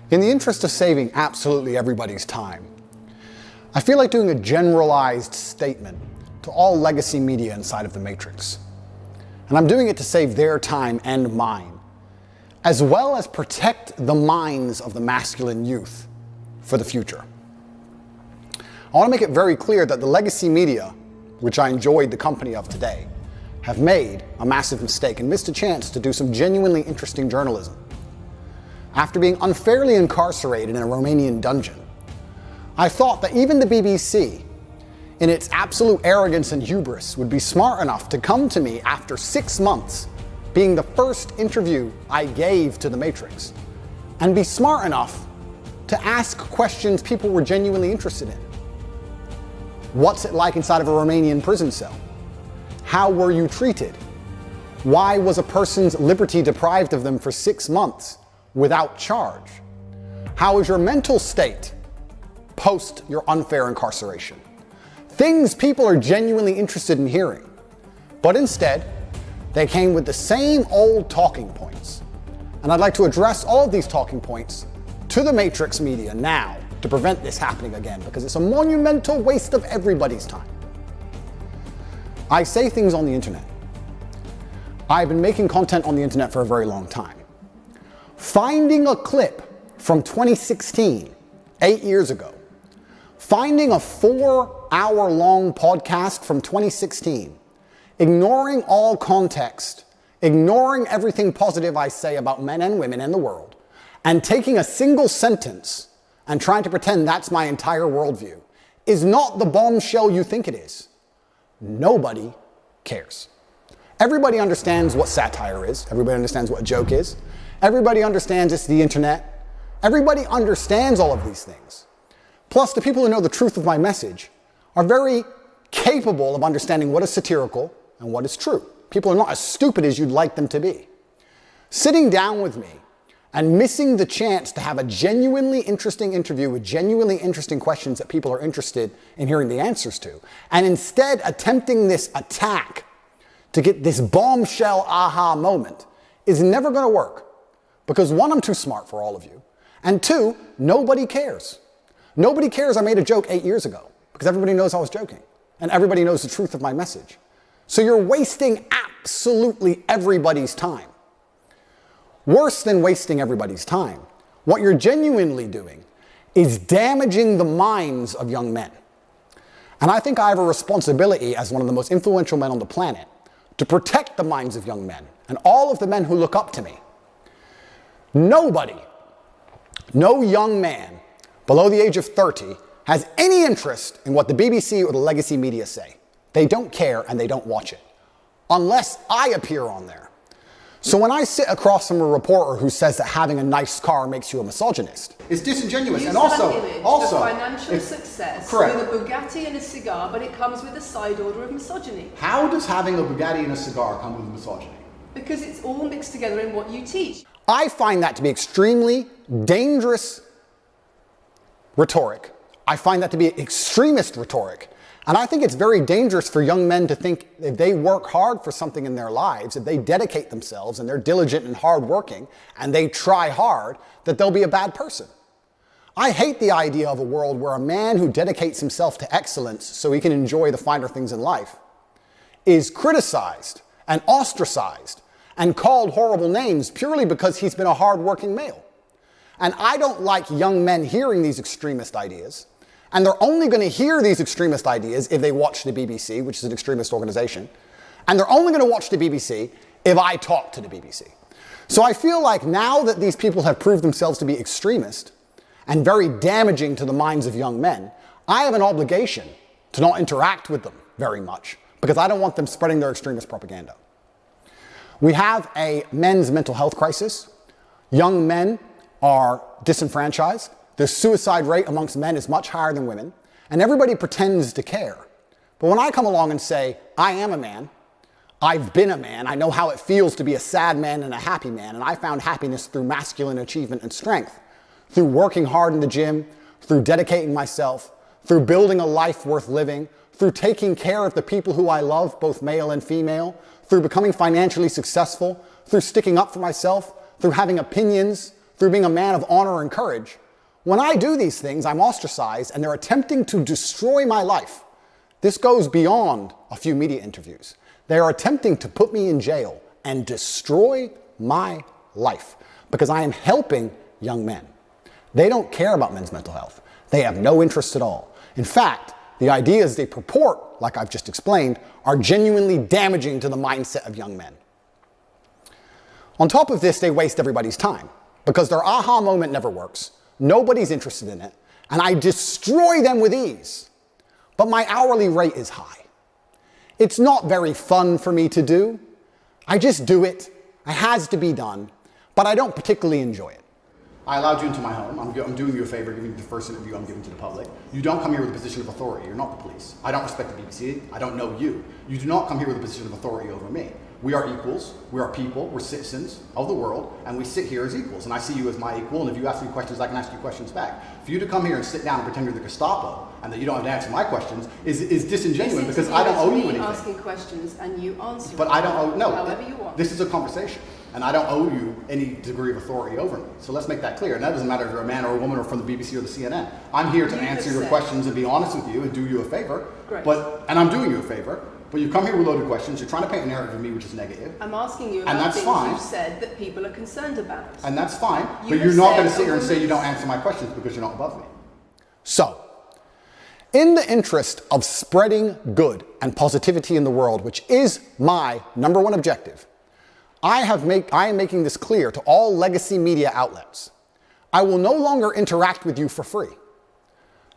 In the interest of saving absolutely everybody's time, I feel like doing a generalized statement to all legacy media inside of the Matrix. And I'm doing it to save their time and mine, as well as protect the minds of the masculine youth for the future. I want to make it very clear that the legacy media, which I enjoyed the company of today, have made a massive mistake and missed a chance to do some genuinely interesting journalism. After being unfairly incarcerated in a Romanian dungeon, I thought that even the BBC, in its absolute arrogance and hubris, would be smart enough to come to me after 6 months, being the first interview I gave to the Matrix, and be smart enough to ask questions people were genuinely interested in. What's it like inside of a Romanian prison cell? How were you treated? Why was a person's liberty deprived of them for 6 months without charge? How is your mental state post your unfair incarceration? Things people are genuinely interested in hearing. But instead, they came with the same old talking points. And I'd like to address all of these talking points to the Matrix media now to prevent this happening again, because it's a monumental waste of everybody's time. I say things on the internet. I've been making content on the internet for a very long time. Finding a clip from 2016, 8 years ago, finding a 4-hour-long podcast from 2016, ignoring all context, ignoring everything positive I say about men and women and the world, and taking a single sentence and trying to pretend that's my entire worldview is not the bombshell you think it is. Nobody cares. Everybody understands what satire is. Everybody understands what a joke is. Everybody understands it's the internet. Everybody understands all of these things. Plus, the people who know the truth of my message are very capable of understanding what is satirical and what is true. People are not as stupid as you'd like them to be. Sitting down with me and missing the chance to have a genuinely interesting interview with genuinely interesting questions that people are interested in hearing the answers to, and instead attempting this attack to get this bombshell aha moment is never going to work. Because one, I'm too smart for all of you. And two, nobody cares. Nobody cares I made a joke 8 years ago, because everybody knows I was joking. And everybody knows the truth of my message. So you're wasting absolutely everybody's time. Worse than wasting everybody's time, what you're genuinely doing is damaging the minds of young men. And I think I have a responsibility as one of the most influential men on the planet to protect the minds of young men and all of the men who look up to me. Nobody, no young man below the age of 30 has any interest in what the BBC or the legacy media say. They don't care and they don't watch it, unless I appear on there. So when I sit across from a reporter who says that having a nice car makes you a misogynist, it's disingenuous. You and also of financial success correct. with a Bugatti and a cigar, but it comes with a side order of misogyny. How does having a Bugatti and a cigar come with misogyny? Because it's all mixed together in what you teach. I find that to be extremely dangerous rhetoric. I find that to be extremist rhetoric. And I think it's very dangerous for young men to think if they work hard for something in their lives, if they dedicate themselves and they're diligent and hardworking and they try hard, that they'll be a bad person. I hate the idea of a world where a man who dedicates himself to excellence so he can enjoy the finer things in life is criticized and ostracized and called horrible names purely because he's been a hardworking male. And I don't like young men hearing these extremist ideas. And they're only going to hear these extremist ideas if they watch the BBC, which is an extremist organization. And they're only going to watch the BBC if I talk to the BBC. So I feel like now that these people have proved themselves to be extremist and very damaging to the minds of young men, I have an obligation to not interact with them very much, because I don't want them spreading their extremist propaganda. We have a men's mental health crisis. Young men are disenfranchised. The suicide rate amongst men is much higher than women, and everybody pretends to care. But when I come along and say, I am a man, I've been a man, I know how it feels to be a sad man and a happy man, and I found happiness through masculine achievement and strength, through working hard in the gym, through dedicating myself, through building a life worth living, through taking care of the people who I love, both male and female, through becoming financially successful, through sticking up for myself, through having opinions, through being a man of honor and courage, when I do these things, I'm ostracized and they're attempting to destroy my life. This goes beyond a few media interviews. They are attempting to put me in jail and destroy my life because I am helping young men. They don't care about men's mental health. They have no interest at all. In fact, the ideas they purport, like I've just explained, are genuinely damaging to the mindset of young men. On top of this, they waste everybody's time because their aha moment never works. Nobody's interested in it, and I destroy them with ease. But my hourly rate is high. It's not very fun for me to do. I just do it. It has to be done, but I don't particularly enjoy it. I allowed you into my home. I'm doing you a favor, giving you the first interview I'm giving to the public. You don't come here with a position of authority. You're not the police. I don't respect the BBC. I don't know you. You do not come here with a position of authority over me. We are equals. We are people. We're citizens of the world, and we sit here as equals. And I see you as my equal, and if you ask me questions, I can ask you questions back. For you to come here and sit down and pretend you're the Gestapo and that you don't have to answer my questions is disingenuous because I don't owe you anything. Asking questions and you answer. But I don't owe, no. However you want. This is a conversation. And I don't owe you any degree of authority over me. So let's make that clear. And that doesn't matter if you're a man or a woman or from the BBC or the CNN. I'm here to answer your questions and be honest with you and do you a favor. Great. And I'm doing you a favor. But you come here with loaded questions. You're trying to paint a narrative of me which is negative. I'm asking you about things you've said that people are concerned about. And that's fine. But you're not going to sit here and say you don't answer my questions because you're not above me. So, in the interest of spreading good and positivity in the world, which is my number one objective, I am making this clear to all legacy media outlets. I will no longer interact with you for free.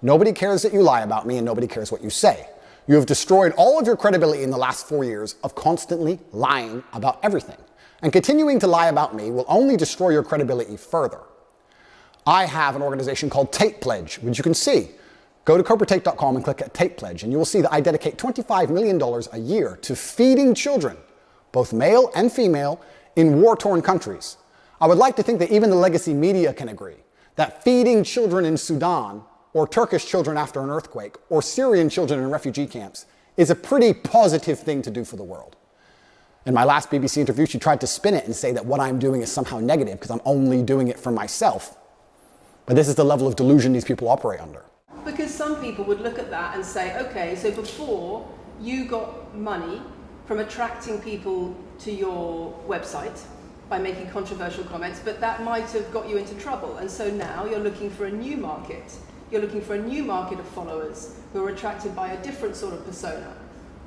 Nobody cares that you lie about me and nobody cares what you say. You have destroyed all of your credibility in the last 4 years of constantly lying about everything. And continuing to lie about me will only destroy your credibility further. I have an organization called Tate Pledge, which you can see. Go to Cobratate.com and click at Tate Pledge, and you will see that I dedicate $25 million a year to feeding children, both male and female, in war-torn countries. I would like to think that even the legacy media can agree that feeding children in Sudan, or Turkish children after an earthquake, or Syrian children in refugee camps is a pretty positive thing to do for the world. In my last BBC interview, she tried to spin it and say that what I'm doing is somehow negative because I'm only doing it for myself. But this is the level of delusion these people operate under. Because some people would look at that and say, okay, so before you got money from attracting people to your website by making controversial comments, but that might have got you into trouble. And so now you're looking for a new market. You're looking for a new market of followers who are attracted by a different sort of persona.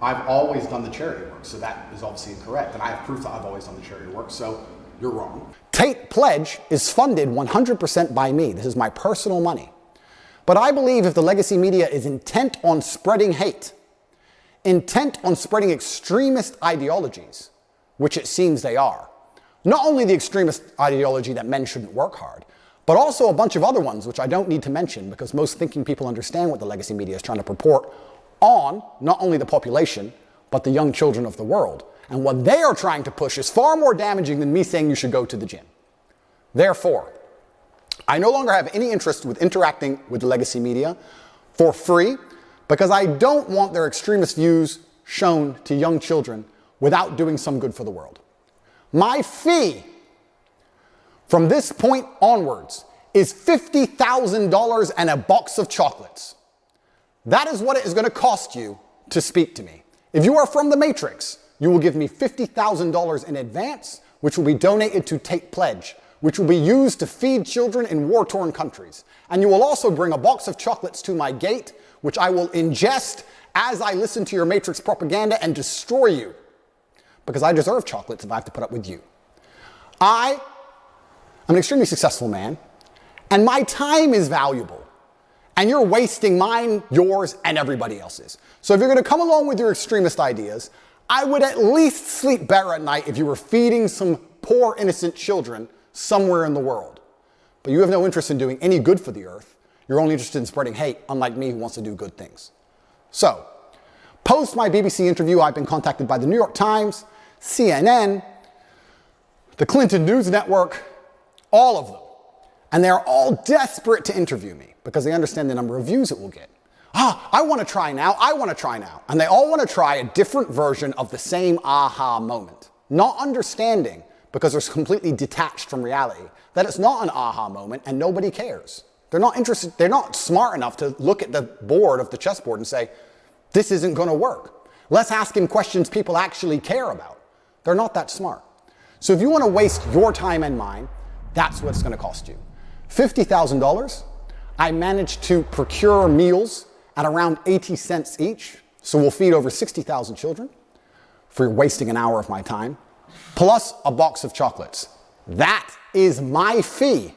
I've always done the charity work, so that is obviously incorrect. And I have proof that I've always done the charity work, so you're wrong. Tate Pledge is funded 100% by me. This is my personal money. But I believe if the legacy media is intent on spreading hate, intent on spreading extremist ideologies, which it seems they are, not only the extremist ideology that men shouldn't work hard, but also a bunch of other ones, which I don't need to mention because most thinking people understand what the legacy media is trying to purport on not only the population, but the young children of the world. And what they are trying to push is far more damaging than me saying you should go to the gym. Therefore, I no longer have any interest with interacting with the legacy media for free because I don't want their extremist views shown to young children without doing some good for the world. My fee from this point onwards is $50,000 and a box of chocolates. That is what it is going to cost you to speak to me. If you are from the Matrix, you will give me $50,000 in advance, which will be donated to Tate Pledge, which will be used to feed children in war-torn countries. And you will also bring a box of chocolates to my gate, which I will ingest as I listen to your Matrix propaganda and destroy you. Because I deserve chocolates if I have to put up with you. I am an extremely successful man, and my time is valuable. And you're wasting mine, yours, and everybody else's. So if you're going to come along with your extremist ideas, I would at least sleep better at night if you were feeding some poor, innocent children somewhere in the world. But you have no interest in doing any good for the earth. You're only interested in spreading hate, unlike me who wants to do good things. So, post my BBC interview, I've been contacted by the New York Times, CNN, the Clinton News Network, all of them. And they're all desperate to interview me because they understand the number of views it will get. I want to try now, I want to try now. And they all want to try a different version of the same aha moment. Not understanding because they're completely detached from reality, that it's not an aha moment and nobody cares. They're not interested, they're not smart enough to look at the board of the chessboard and say, this isn't going to work. Let's ask him questions people actually care about. They're not that smart. So if you want to waste your time and mine, that's what it's going to cost you. $50,000, I managed to procure meals at around 80 cents each, so we'll feed over 60,000 children for wasting an hour of my time, plus a box of chocolates. That is my fee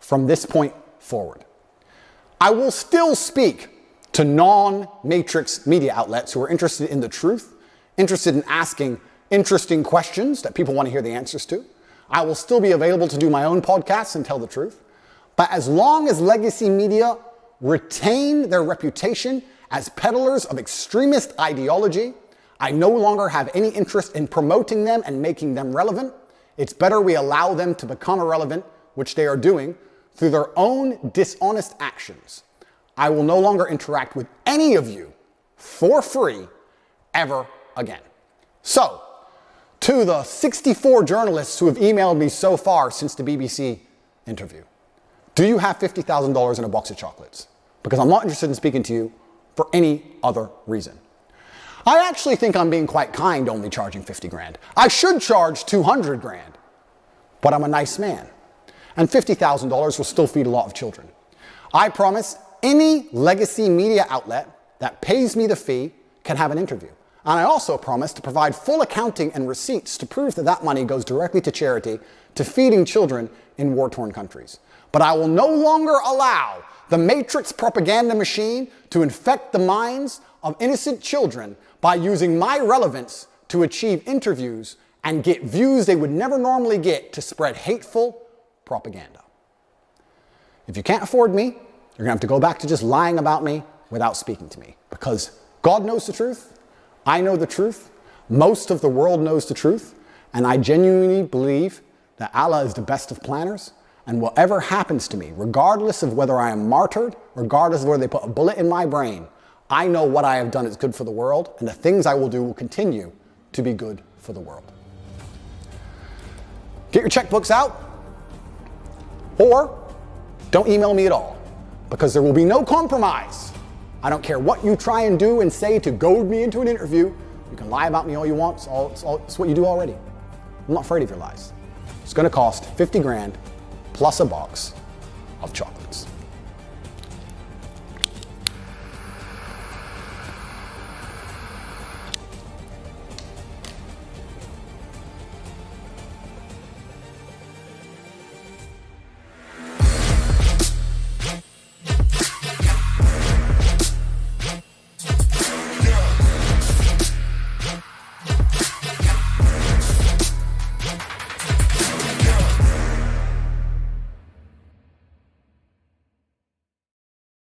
from this point forward. I will still speak to non-matrix media outlets who are interested in the truth, interested in asking interesting questions that people want to hear the answers to. I will still be available to do my own podcasts and tell the truth. But as long as legacy media retain their reputation as peddlers of extremist ideology, I no longer have any interest in promoting them and making them relevant. It's better we allow them to become irrelevant, which they are doing, through their own dishonest actions. I will no longer interact with any of you for free ever again. So, to the 64 journalists who have emailed me so far since the BBC interview, do you have $50,000 in a box of chocolates? Because I'm not interested in speaking to you for any other reason. I actually think I'm being quite kind only charging 50 grand. I should charge 200 grand, but I'm a nice man. And $50,000 will still feed a lot of children. I promise any legacy media outlet that pays me the fee can have an interview. And I also promise to provide full accounting and receipts to prove that that money goes directly to charity, to feeding children in war-torn countries. But I will no longer allow the matrix propaganda machine to infect the minds of innocent children by using my relevance to achieve interviews and get views they would never normally get to spread hateful propaganda. If you can't afford me, you're going to have to go back to just lying about me without speaking to me. Because God knows the truth, I know the truth, most of the world knows the truth, and I genuinely believe that Allah is the best of planners, and whatever happens to me, regardless of whether I am martyred, regardless of whether they put a bullet in my brain, I know what I have done is good for the world, and the things I will do will continue to be good for the world. Get your checkbooks out, or don't email me at all, because there will be no compromise. I don't care what you try and do and say to goad me into an interview. You can lie about me all you want. It's what you do already. I'm not afraid of your lies. It's going to cost 50 grand plus a box of chocolates.